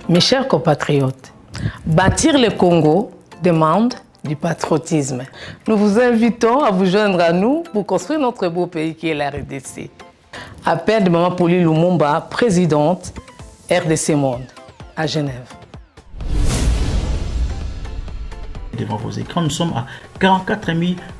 Mes chers compatriotes, bâtir le Congo demande du patriotisme. Nous vous invitons à vous joindre à nous pour construire notre beau pays qui est la RDC. Appel de Maman Pauline Lumumba, présidente RDC Monde, à Genève. Devant vos écrans, nous sommes à 44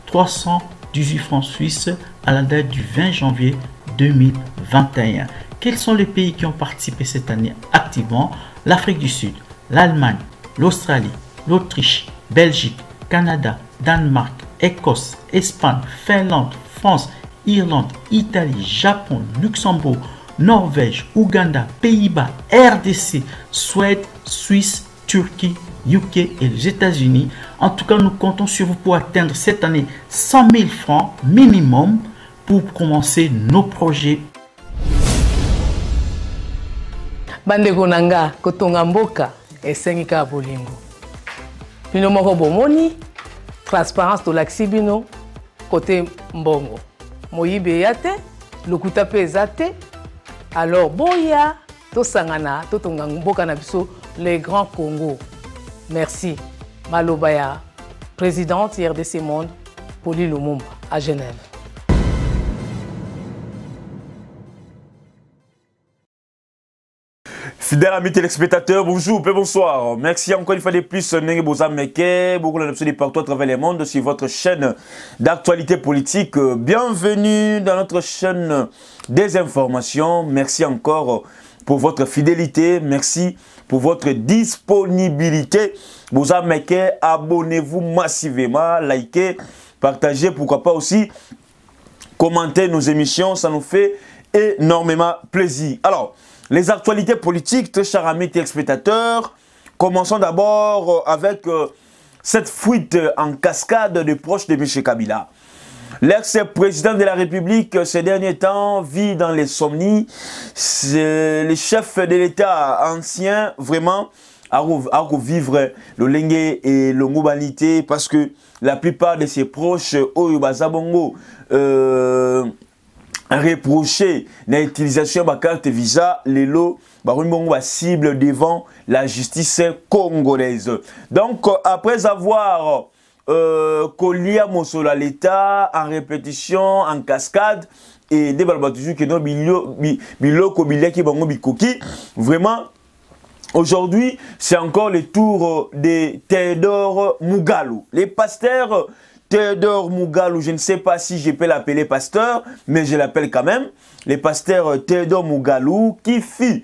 318 francs suisses à la date du 20 janvier 2021. Quels sont les pays qui ont participé cette année activement? L'Afrique du Sud, l'Allemagne, l'Australie, l'Autriche, Belgique, Canada, Danemark, Écosse, Espagne, Finlande, France, Irlande, Italie, Japon, Luxembourg, Norvège, Ouganda, Pays-Bas, RDC, Suède, Suisse, Turquie, UK et les États-Unis. En tout cas, nous comptons sur vous pour atteindre cette année 100 000 francs minimum pour commencer nos projets. Bandeko nanga kotonga mboka esengika bolingo. Bino moko bomoni transparence to laksibino côté mbongo. Moyibe yate, lokuta pe ezate. Alors boya to sangana to tonga mboka na biso les grands Congo. Merci. Malobaya, présidente RDC Monde, Pauline Lumumba à Genève. Fidèles amis téléspectateurs, bonjour, bonsoir. Merci encore une fois de plus, beaucoup de partout à travers le monde sur votre chaîne d'actualité politique. Bienvenue dans notre chaîne des informations. Merci encore pour votre fidélité. Merci pour votre disponibilité. Abonnez-vous massivement, likez, partagez, pourquoi pas aussi commenter nos émissions. Ça nous fait énormément plaisir. Alors, les actualités politiques, très chers amis téléspectateurs, commençons d'abord avec cette fuite en cascade des proches de M. Kabila. L'ex-président de la République, ces derniers temps, vit dans les somnies. Le chef de l'État ancien, vraiment, à revivre le lengue et le mobilité parce que la plupart de ses proches, Oyubazabongo, reprocher l'utilisation de la carte Visa, les lots, cible devant la justice congolaise. Donc, après avoir Kolia Mosola l'État en répétition, en cascade, et des balbatujus qui n'ont vraiment, aujourd'hui, c'est encore le tour de Théodore Mugalu. Les pasteurs Théodore Mugalu, je ne sais pas si je peux l'appeler pasteur, mais je l'appelle quand même. Le pasteur Théodore Mugalu, qui fut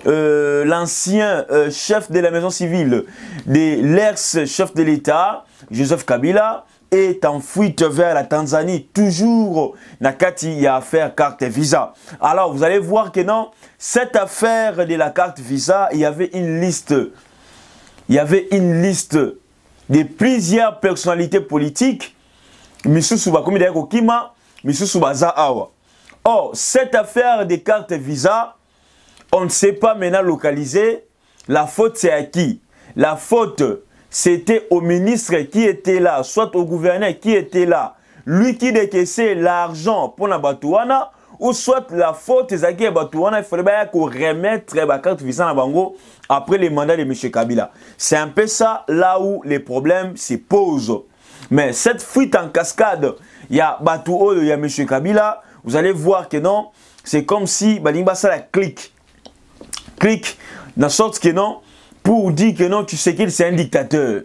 l'ancien chef de la maison civile de l'ex-chef de l'État, Joseph Kabila, est en fuite vers la Tanzanie, toujours Nakati, il y a affaire carte Visa. Alors, vous allez voir que non, cette affaire de la carte Visa, il y avait une liste. Il y avait une liste de plusieurs personnalités politiques. Or, cette affaire des cartes Visa, on ne sait pas maintenant localiser. La faute, c'est à qui? La faute, c'était au ministre qui était là, soit au gouverneur qui était là. Lui qui décaissait l'argent pour la Batouana, ou soit la faute, c'est à qui Batouana, il faudrait qu'on remette la carte Visa na bango après les mandats de M. Kabila. C'est un peu ça, là où les problèmes se posent. Mais cette fuite en cascade, il y a Batou, il y a M. Kabila, vous allez voir que non, c'est comme si Balimba ça la clique, dans sorte que non, pour dire que non, tu sais qu'il c'est un dictateur.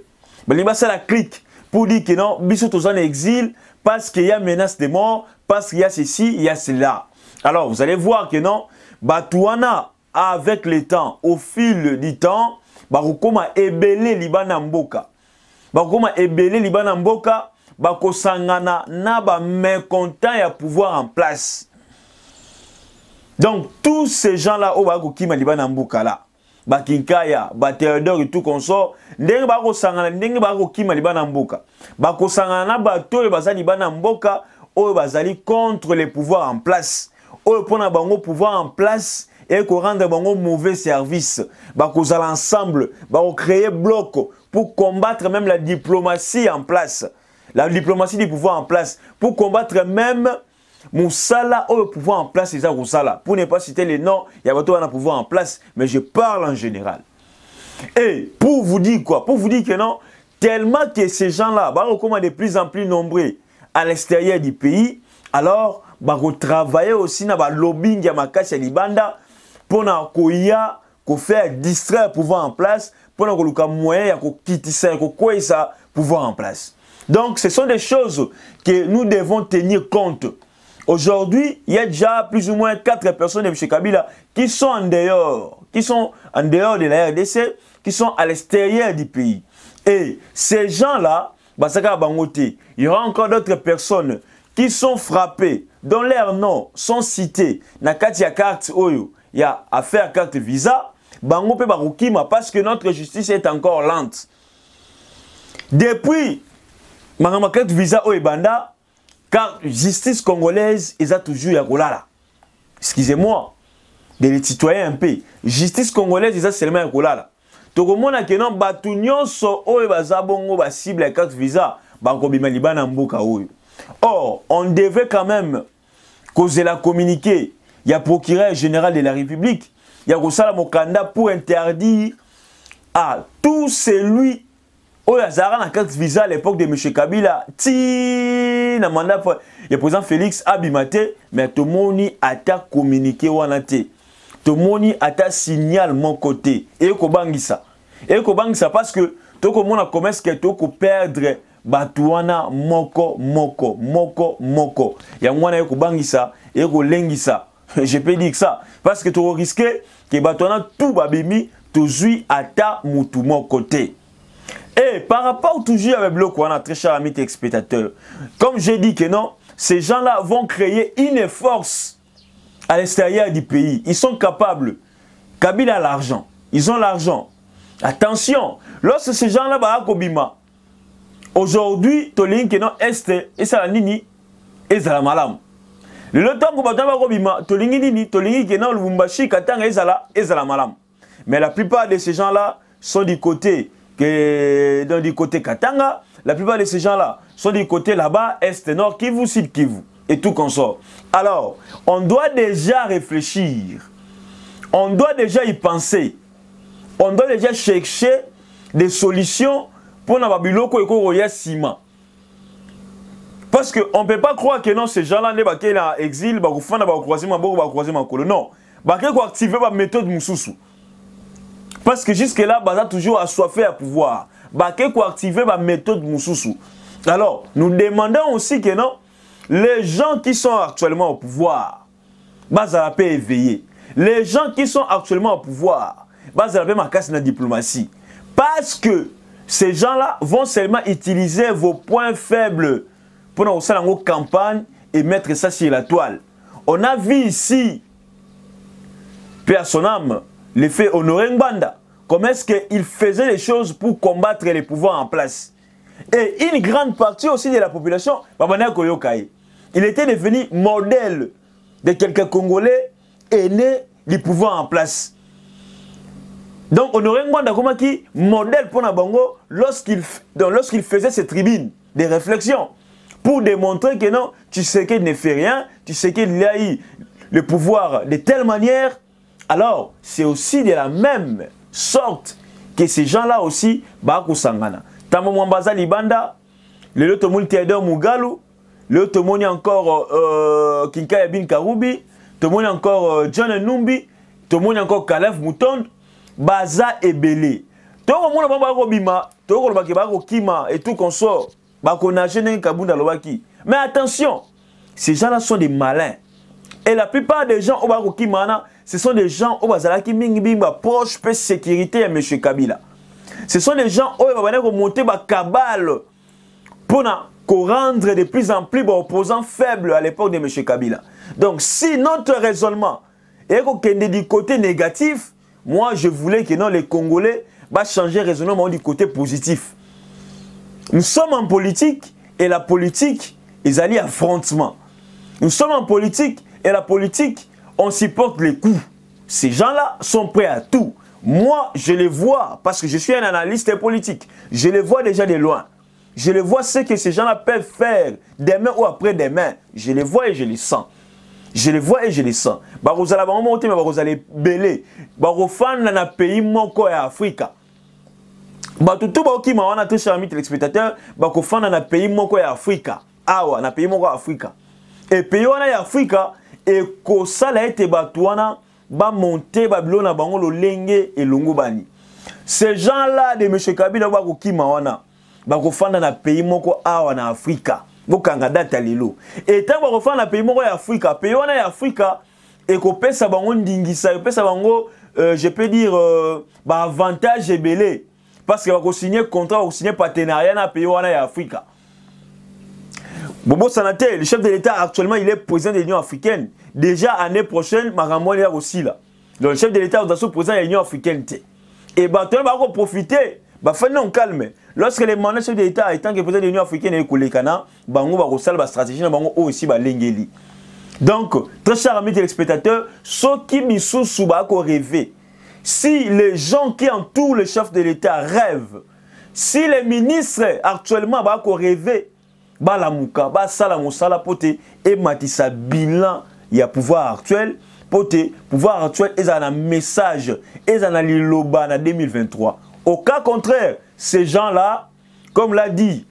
Balimba ça la clique, pour dire que non, Bissot aux en exil, parce qu'il y a menace de mort, parce qu'il y a ceci, il y a cela. Alors, vous allez voir que non, Batouana, avec le temps, au fil du temps, Bakoma ebele libana mboka. Bakoma ebele libana mboka, bakosangana na ba mécontent ya pouvoir en place. Donc tous ces gens-là au bakokima libana mboka là, Bakinkaya, Théodore et tout consort, ndenge bakosangana ndenge bakokima libana mboka. Bakosangana na bato bazali libana mboka o bazali contre les pouvoirs en place. O pona bango pouvoir en place et qu'on rende un mauvais service. Nous allons ensemble créer bloc pour combattre même la diplomatie en place. La diplomatie du pouvoir en place. Pour combattre même Moussala au pouvoir en place, c'est ça Moussala. Pour ne pas citer les noms, il y a pas de pouvoir en place, mais je parle en général. Et pour vous dire quoi? Pour vous dire que non, tellement que ces gens-là, comme de plus en plus nombreux à l'extérieur du pays, alors, travailler aussi dans le lobbying ya makasi ya libanda pour faire distraire le pouvoir en place, pour que moyen de quitter ça pouvoir en place. Donc, ce sont des choses que nous devons tenir compte. Aujourd'hui, il y a déjà plus ou moins 4 personnes de M. Kabila qui sont en dehors de la RDC, qui sont à l'extérieur du pays. Et ces gens-là, il y aura encore d'autres personnes qui sont frappées, dont leurs noms sont cités dans la carte Oyo, il y a affaire carte visa, parce que notre justice est encore lente. Depuis ma carte visa Oyo Banda, car justice congolaise, ils ont toujours yakolala. Excusez-moi, de les citoyens un peu. Justice congolaise, ils ont seulement yakolala. Donc, au monde que non, batunyon so Oyo bazabongo ba cible la carte visa, bakobima libana mboka Oyo. Or, on devait quand même causer la communiquer. Il y a procureur général de la République. Il y a Gosala Mokanda pour interdire à tout celui qui a la carte visa à l'époque de M. Kabila. Il y a le président Félix Abimate, mais tout le monde a communiqué. Tout le monde a signal mon côté. Et Kobangisa. Et Kobangisa parce que tout le monde a commencé à perdre. Batuana moko. Ya mwana yeko bangisa, yeko lengisa. Je peux dire ça parce que tu risques que Batuana tout babimi toujours ata mutu mon côté. Et par rapport toujours avec bloc on a très cher ami spectateurs. Comme j'ai dit que non, ces gens-là vont créer une force à l'extérieur du pays. Ils sont capables. Kabila a l'argent. Ils ont l'argent. Attention, lorsque ces gens-là ba kobima aujourd'hui, Tolin qui non est et ça la nini et ça la malam. Le temps que batama robima, Tolin nini, Tolin qui non Lubumbashi katanga et ça la malam. Mais la plupart de ces gens-là sont du côté Katanga. La plupart de ces gens-là sont du côté là-bas est nord Kivu Sud Kivu et tout consort. Alors, on doit déjà réfléchir. On doit déjà y penser. On doit déjà chercher des solutions. Pour na babiloko ekoya sima. Parce que on peut pas croire que non ces gens-là ne ba ke na exil ba kufana ba croiser maboko ba croiser makolo non. Ba ke ko activer ba méthode mususu. Parce que jusque là ba toujours assoiffé à pouvoir. Ba ke ko activer ba méthode mususu. Alors, nous demandons aussi que non les gens qui sont actuellement au pouvoir ba za la paix éveillé. Les gens qui sont actuellement au pouvoir ba za la paix makasi na diplomatie. Parce que ces gens-là vont seulement utiliser vos points faibles pour nous faire une campagne et mettre ça sur la toile. On a vu ici, Père son âme, l'effet Honoré Ngbanda. Comment est-ce qu'il faisait les choses pour combattre les pouvoirs en place. Et une grande partie aussi de la population, il était devenu modèle de quelques Congolais aînés du pouvoir en place. Donc, Honoré Ngbanda qui modèle pour Nabongo lorsqu'il faisait ses tribunes de réflexion pour démontrer que non, tu sais qu'il ne fait rien, tu sais qu'il a eu le pouvoir de telle manière. Alors, c'est aussi de la même sorte que ces gens-là aussi, Baku Sangana. Tamo Mwambaza Libanda, le Lotomoni Théodore Mugalu, le Lotomoni encore Kinkaya Bin Karoubi, Tomoni encore John Numbi, Tomoni encore Kalef Moutonde. Baza ebele. Toko mona bamba ko bima, toko lo bakeba ko kima et tout consort. Ba ko nager nen kabunda lo baki. Mais attention, ces gens-là sont des malins. Et la plupart des gens au bako kimana, ce sont des gens au bazala ki mingi bimba proche pe sécurité à M. Kabila. Ce sont des gens au babana ko monter ba cabale pour na ko rendre de plus en plus opposants faibles à l'époque de M. Kabila. Donc si notre raisonnement est qu'on est du côté négatif, moi, je voulais que non, les Congolais va changer raisonnement du côté positif. Nous sommes en politique et la politique, ils allient affrontement. Nous sommes en politique et la politique, on supporte les coups. Ces gens-là sont prêts à tout. Moi, je les vois parce que je suis un analyste politique. Je les vois déjà de loin. Je les vois ce que ces gens-là peuvent faire demain ou après-demain. Je les vois et je les sens. Je les vois et je les sens. Barozala va monter, mais barozala belé. Barofan na pays moko ya Afrika. Batutu baoki mawana très cher ami téléspectateur, bakofanda na pays moko ya Afrika. Awa na pays moko ya Afrika. Et pays wana ya Afrika et ko sala ete batuana ba monter Babylone na bango lolenge et longo bani. Ces gens-là de monsieur Kabila bakoki mawana bakofanda na pays moko awa na Afrika. Bokanga data lelo. Et tant bakofanda na pays moko ya Afrika, pays wana ya Afrika et ko pesa bango ndingisa, pesa bango je peux dire ba avantage ebele. Parce qu'il va signer contrat, va signer partenariat dans le pays en Afrique. Bobo Sanaté, le chef de l'État actuellement, il est président de l'Union africaine. Déjà l'année prochaine, Maramon est aussi là. Donc le chef de l'État est président de l'Union africaine. Et bah tu vas profiter, bah fais non calme. Lorsque les mandats chef de l'État étant que président de l'Union africaine et Kolekana, bango va resal ba stratégie, bango aussi ba lengeli. Donc très chers amis téléspectateurs, ceux qui misou suba ko rêver. Si les gens qui entourent le chef de l'État rêvent, si les ministres actuellement rêvent, la mouka, sala moussala pote et matissa bilan, il y a pouvoir actuel, pote, pouvoir actuel, ils ont un message, ils ont un liloba en 2023. Au cas contraire, ces gens-là, comme l'a dit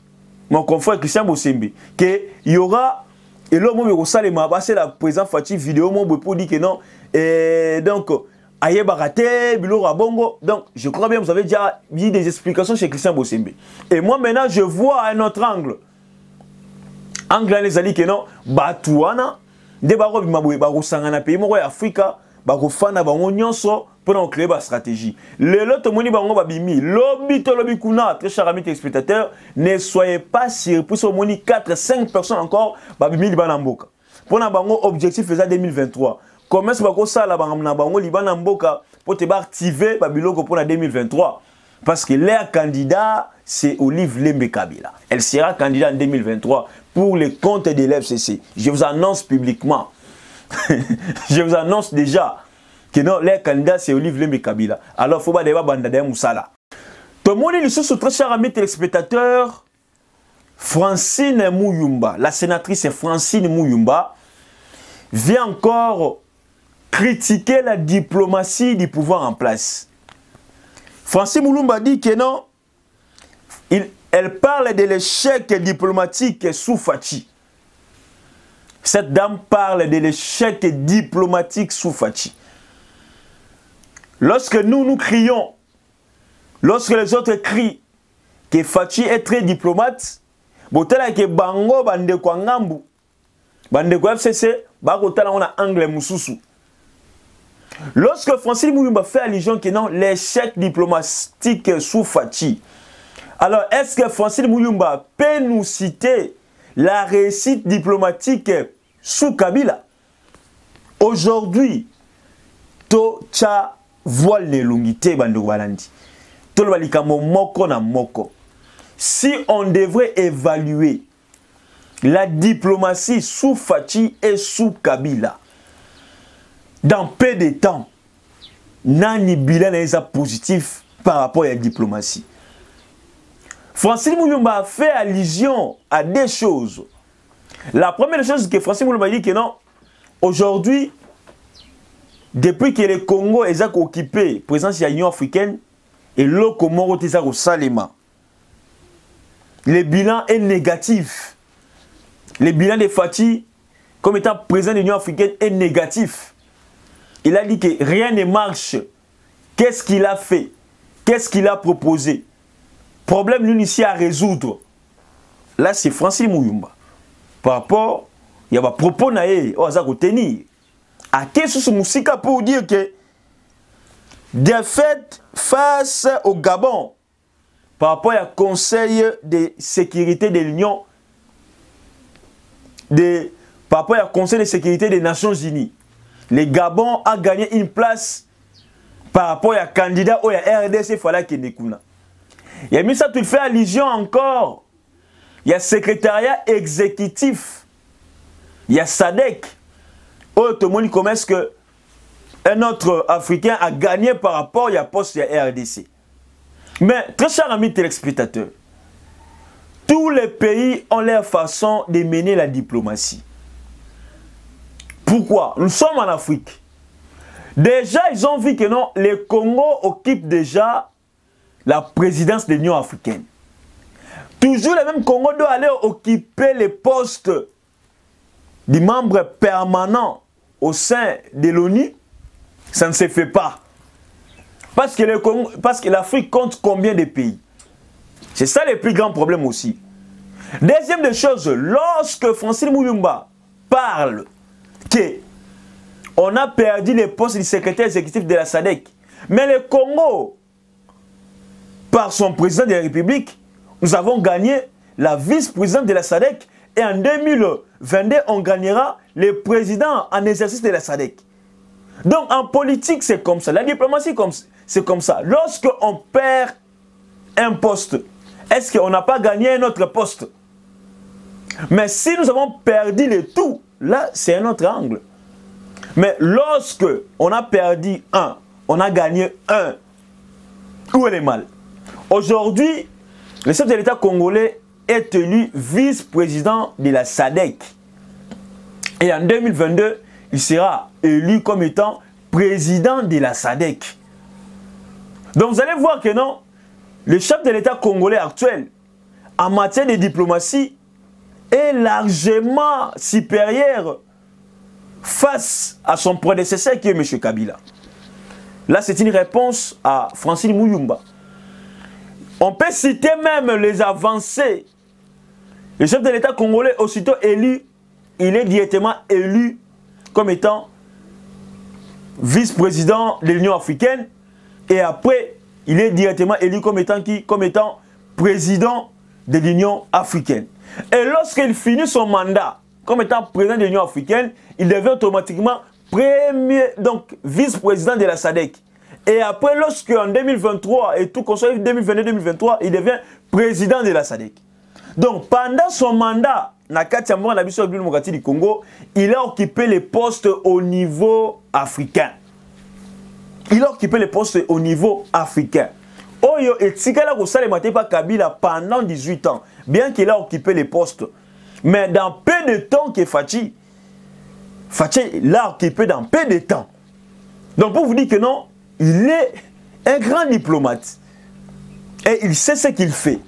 mon confrère Christian Bosembe, qu'il y aura, et l'homme c'est la présente Fatih vidéo, pour dire que non, et donc, aye baraté, bilo rabongo. Donc, je crois bien, vous avez déjà mis des explications chez Christian Bosembe. Et moi, maintenant, je vois un autre angle. Angle, les alliés que non, batouana, de baro bimaboué, baro sangana pays, moi, Afrika, baro fana, baro nyonso, pour créer ma stratégie. Le lot, moni bango babimi, lobby to lobby kuna, très cher ami téléspectateur, ne soyez pas surpris, au moni 4-5 personnes encore, babimi libanamboka. Pour na bango objectif faisant 2023. Comment est-ce que ça la bango Liban mboka pour te activer Babiloko pour la 2023 parce que leur candidat c'est Olive Lembe Kabila. Elle sera candidate en 2023 pour les comptes de l'FCC. Je vous annonce publiquement. Je vous annonce déjà que non leur candidat c'est Olive Lembe Kabila. Alors faut pas débat bandade Moussala. Tout le monde est sous très cher ami téléspectateur. Francine Mouyumba, la sénatrice Francine Mouyumba vient encore critiquer la diplomatie du pouvoir en place. Francine Moulumba dit que non, elle parle de l'échec diplomatique sous Fachi. Cette dame parle de l'échec diplomatique sous Fachi. Lorsque nous crions, lorsque les autres crient que Fachi est très diplomate, botela ke bango bande kwa ngambu, bande kwa FCC, bakotala on a angle mususu. Lorsque Francine Mouyumba fait allusion que non, l'échec diplomatique sous Fachi, alors est-ce que Francine Mouyumba peut nous citer la réussite diplomatique sous Kabila? Aujourd'hui, to cha voile ne lungite bando balandi. To le balikamo moko na moko. Si on devrait évaluer la diplomatie sous Fachi et sous Kabila, dans peu de temps, nani bilan est positif par rapport à la diplomatie. Francine Mouyumba a fait allusion à des choses. La première chose que Francine Mouyumba dit que non, aujourd'hui, depuis que le Congo est occupé, présence de l'Union africaine, et le Comoro est au Salema, le bilan est négatif. Le bilan de Fachi, comme étant président de l'Union africaine, est négatif. Il a dit que rien ne marche. Qu'est-ce qu'il a fait? Qu'est-ce qu'il a proposé? Problème nous ici à résoudre. Là, c'est Francine Mouyumba. Par rapport, il y a des propos naïe, on va tenir. À quel ce Moussika pour dire que des faits face au Gabon, par rapport au Conseil de sécurité de l'Union, par rapport au Conseil de sécurité des Nations Unies, le Gabon a gagné une place par rapport à candidat ou à RDC, il fallait qu'il y ait. Il y a mis ça, tu fais allusion encore. Il y a secrétariat exécutif. Il y a SADC. Tout le monde commence que un autre Africain a gagné par rapport à poste à RDC. Mais, très chers amis téléspectateurs, tous les pays ont leur façon de mener la diplomatie. Pourquoi? Nous sommes en Afrique. Déjà, ils ont vu que non, le Congo occupe déjà la présidence de l'Union africaine. Toujours le même Congo doit aller occuper les postes des membres permanents au sein de l'ONU. Ça ne se fait pas. Parce que l'Afrique compte combien de pays? C'est ça le plus grand problème aussi. Deuxième des choses, lorsque Francine Mouyoumba parle qu'on a perdu les postes du secrétaire exécutif de la SADC, mais le Congo, par son président de la République, nous avons gagné la vice-présidente de la SADC et en 2022, on gagnera le président en exercice de la SADC. Donc en politique, c'est comme ça. La diplomatie, c'est comme ça. Lorsqu'on perd un poste, est-ce qu'on n'a pas gagné un autre poste? Mais si nous avons perdu le tout, là, c'est un autre angle. Mais lorsque on a perdu un, on a gagné un, où est le mal? Aujourd'hui, le chef de l'État congolais est élu vice-président de la SADC. Et en 2022, il sera élu comme étant président de la SADC. Donc vous allez voir que non, le chef de l'État congolais actuel, en matière de diplomatie, est largement supérieur face à son prédécesseur qui est M. Kabila. Là, c'est une réponse à Francine Mouyoumba. On peut citer même les avancées. Le chef de l'État congolais, aussitôt élu, il est directement élu comme étant vice-président de l'Union africaine. Et après, il est directement élu comme étant qui? Comme étant président de l'Union africaine. Et lorsqu'il finit son mandat comme étant président de l'Union africaine, il devient automatiquement donc vice-président de la SADC. Et après, lorsqu'en 2023 et tout construit 2022-2023, il devient président de la SADC. Donc, pendant son mandat, du Congo, il a occupé les postes au niveau africain. Il a occupé les postes au niveau africain. Oyo et Tsikala Kosale Matepa Kabila pendant 18 ans, bien qu'il a occupé les postes. Mais dans peu de temps que Fachi l'a occupé dans peu de temps. Donc pour vous dire que non, il est un grand diplomate. Et il sait ce qu'il fait.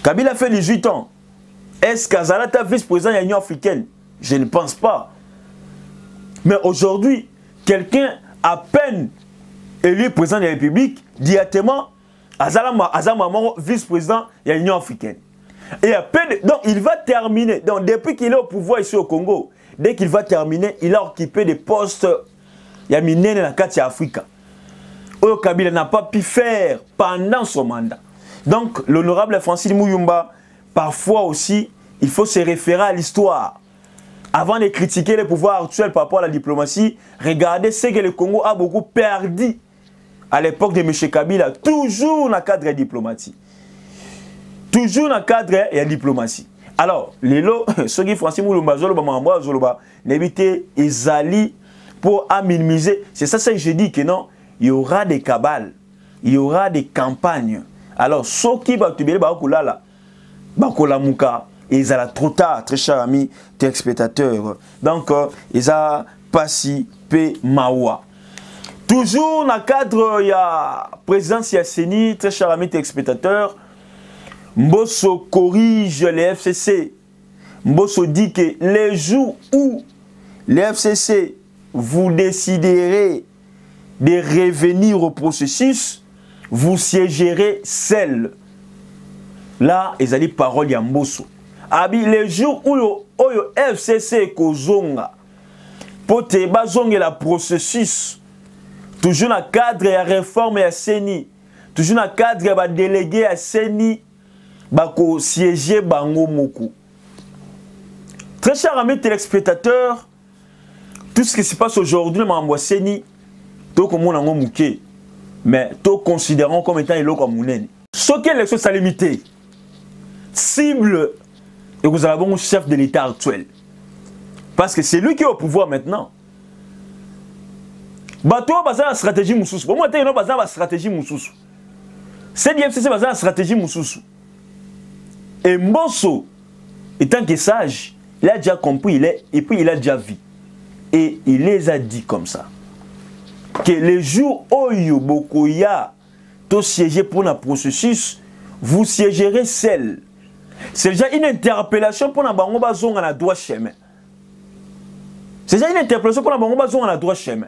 Kabila fait 18 ans. Est-ce qu'Azalata vice-président de l'Union africaine? Je ne pense pas. Mais aujourd'hui, quelqu'un à peine élu président de la République, directement, Azama vice-président de l'Union africaine. Et à peine, donc il va terminer. Donc depuis qu'il est au pouvoir ici au Congo, dès qu'il va terminer, il a occupé des postes. Il y a miné dans la carte Afrique. Oyo Kabila n'a pas pu faire pendant son mandat. Donc l'honorable Francine Mouyoumba, parfois aussi, il faut se référer à l'histoire. Avant de critiquer le pouvoir actuel par rapport à la diplomatie, regardez ce que le Congo a beaucoup perdu à l'époque de M. Kabila, toujours dans le cadre diplomatique. Toujours dans le cadre de la diplomatie. Alors, les lots, ceux qui Francine Mouyoumba, Zoloba, Zoloba, l'éviter, Ezali, pour minimiser. C'est ça que je dis que non, il y aura des cabales, il y aura des campagnes. Alors, ceux qui vont te dire, ils ont trop tard, très chers amis téléspectateurs. Donc, ils ont passé Mawa. Toujours dans le cadre de la présidence Yasseni, très chers amis téléspectateurs, Mbosso corrige les FCC. Mbosso dit que les jours où les FCC vous déciderez de revenir au processus, vous siégerez seul. Là, ils ont dit parole à Mbosso. Abi les jours où le FCC kozonga pour te bazonga la processus toujours dans le cadre de la réforme à Seni, toujours dans le cadre de la délégué à Seni, bako siéger bango moko. Très chers amis téléspectateurs, tout ce qui se passe aujourd'hui dans le Seni, tout comme on a mouké, mais tout considérons comme étant élo comme mounene. Ce qui est l'élection sa limité, cible. Et vous avez un chef de l'État actuel. Parce que c'est lui qui est au pouvoir maintenant. Bateau basé sur la stratégie Moussous. Pour moi, il y a une stratégie Moussous. C'est basé sur la stratégie Moussous. Et Mbosso, étant que sage, il a déjà compris, et puis il a déjà vu. Et il les a dit comme ça. Que les jours où Bokoya to siéger pour un processus, vous siégerez seul. C'est déjà une interpellation pour bango bazonga na droit chemin. C'est déjà une interpellation pour bango bazonga na droit chemin.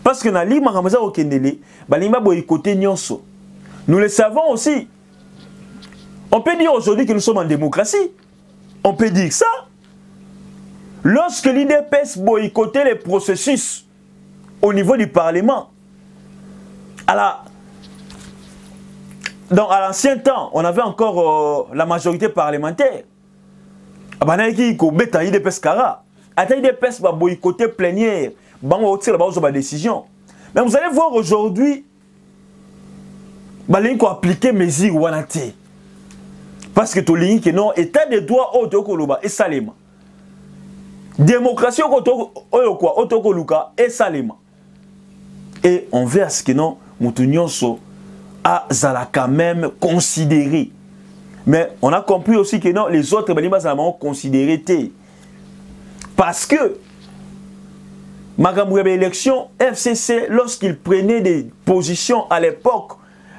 Parce que na li makamza okendele, balimba boyikoté nyonso. Nous le savons aussi. On peut dire aujourd'hui que nous sommes en démocratie. On peut dire ça. Lorsque l'IDPS boycottait les processus au niveau du Parlement, à l'ancien temps, on avait encore la majorité parlementaire. l'IDPS va boycotter plénière, la décision. Mais vous allez voir aujourd'hui, il faut appliquer mesures wanate. Parce que tu que non, état de droit et salema. Démocratie et salema. Et on verra ce que non, Moutounionso a quand même considéré. Mais on a compris aussi que non, les autres ont considéré. Parce que Magamouya élection, FCC, lorsqu'il prenait des positions à l'époque,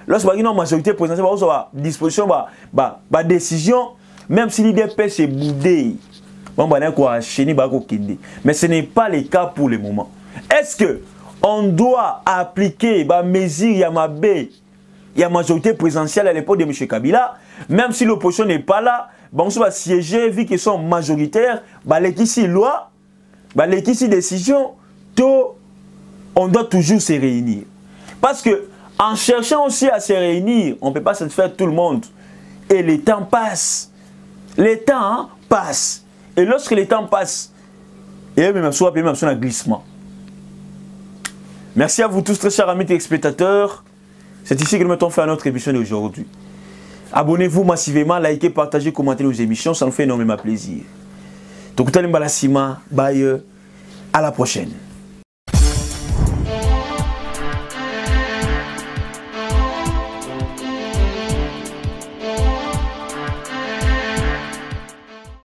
lorsqu'il y a une majorité présidentielle, il y a une disposition, une décision, même si l'IDPS est boudé, mais ce n'est pas le cas pour le moment. Est-ce que on doit appliquer les mesures Yamabé, il y a une majorité présidentielle à l'époque de M. Kabila, même si l'opposition n'est pas là, on va siéger, vu qu'ils sont majoritaires, les loi, les décision, on doit toujours se réunir. Parce que en cherchant aussi à se réunir, on ne peut pas satisfaire tout le monde. Et le temps passe. Le temps passe. Et lorsque le temps passe, il y a même un glissement. Merci à vous tous, très chers amis téléspectateurs. C'est ici que nous mettons fin à notre émission d'aujourd'hui. Abonnez-vous massivement, likez, partagez, commentez nos émissions, ça nous fait énormément plaisir. Donc, à la prochaine.